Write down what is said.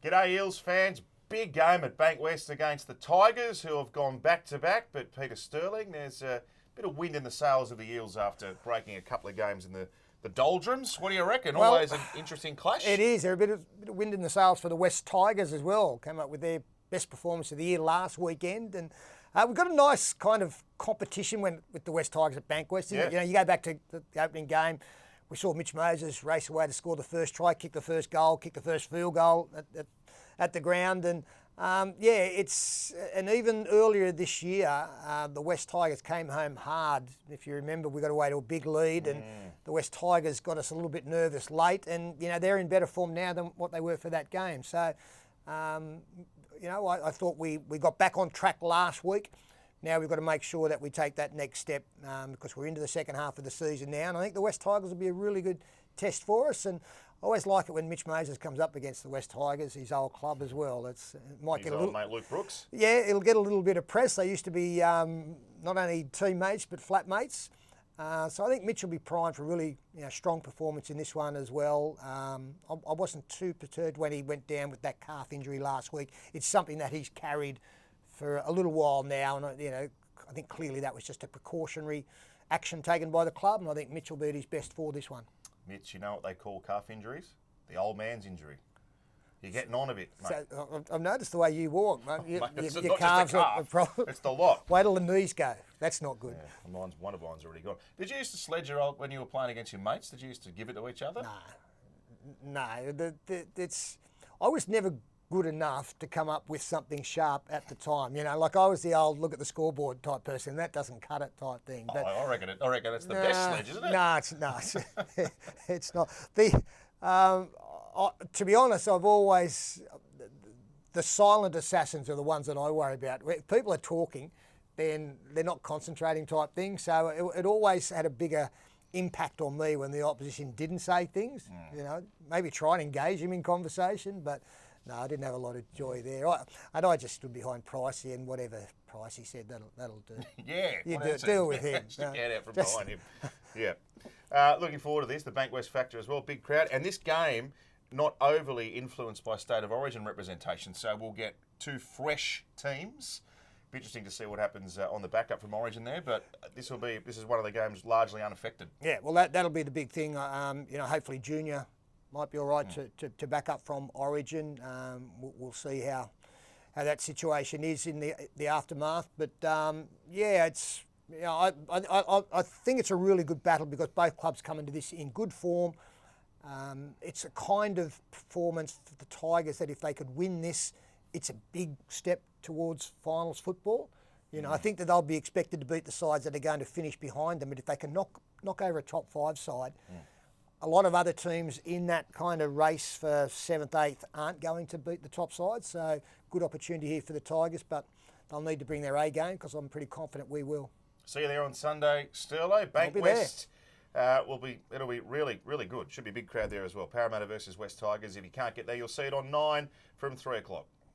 G'day Eels fans. Big game at Bankwest against the Tigers, who have gone back-to-back, but Peter Sterling, there's a bit of wind in the sails of the Eels after breaking a couple of games in the doldrums. What do you reckon? Well, Always an interesting clash. It is. There's a bit of wind in the sails for the West Tigers as well. Came up with their best performance of the year last weekend. And we've got a nice kind of competition with the West Tigers at Bankwest. Yeah. You know, you go back to the opening game, we saw Mitch Moses race away to score the first try, kick the first goal, kick the first field goal at the ground. And and even earlier this year, the West Tigers came home hard. If you remember, we got away to a big lead, and the West Tigers got us a little bit nervous late. And you know, they're in better form now than what they were for that game. So, I thought we got back on track last week. Now we've got to make sure that we take that next step because we're into the second half of the season now, and I think the West Tigers will be a really good test for us. And I always like it when Mitch Moses comes up against the West Tigers, his old club as well. It might His get a old little, mate Luke Brooks. yeah, it'll get a little bit of press. They used to be not only teammates but flatmates. So I think Mitch will be primed for a really strong performance in this one as well. I wasn't too perturbed when he went down with that calf injury last week. It's something that he's carried for a little while now, and I think clearly that was just a precautionary action taken by the club, and I think Mitch will be at his best for this one. Mitch, you know what they call calf injuries? The old man's injury. You're getting on a bit, mate. So I've noticed the way you walk, mate. Mate, it's Your not calves just a are a calf, problem. it's the lot. Wait till the knees go. That's not good. Yeah, one of mine's already gone. Did you used to sledge your old when you were playing against your mates? Did you used to give it to each other? No. I was never good enough to come up with something sharp at the time. Like I was the old look at the scoreboard type person. That doesn't cut it type thing. But I reckon it's the best sledge, isn't it? No, it's not. To be honest, I've always the silent assassins are the ones that I worry about. If people are talking, then they're not concentrating type thing. So it always had a bigger impact on me when the opposition didn't say things. Maybe try and engage him in conversation, but no, I didn't have a lot of joy there. I just stood behind Pricey, and whatever Pricey said, that'll do. Yeah, you deal with him. Stick your head out from behind him. Yeah. Looking forward to this, the Bankwest factor as well, big crowd, and this game not overly influenced by state of origin representation. So we'll get two fresh teams. Be interesting to see what happens on the backup from Origin there, but this is one of the games largely unaffected. Yeah, well that'll be the big thing. Hopefully Junior might be all right to back up from Origin. We'll see how that situation is in the aftermath. But it's I think it's a really good battle because both clubs come into this in good form. It's a kind of performance for the Tigers that if they could win this, it's a big step towards finals football. I think that they'll be expected to beat the sides that are going to finish behind them. But if they can knock over a top 5 side, a lot of other teams in that kind of race for 7th, 8th aren't going to beat the top side. So good opportunity here for the Tigers, but they'll need to bring their A game because I'm pretty confident we will. See you there on Sunday, Sterlo. Bankwest. It'll be really, really good. Should be a big crowd there as well. Parramatta versus West Tigers. If you can't get there, you'll see it on 9 from 3 o'clock.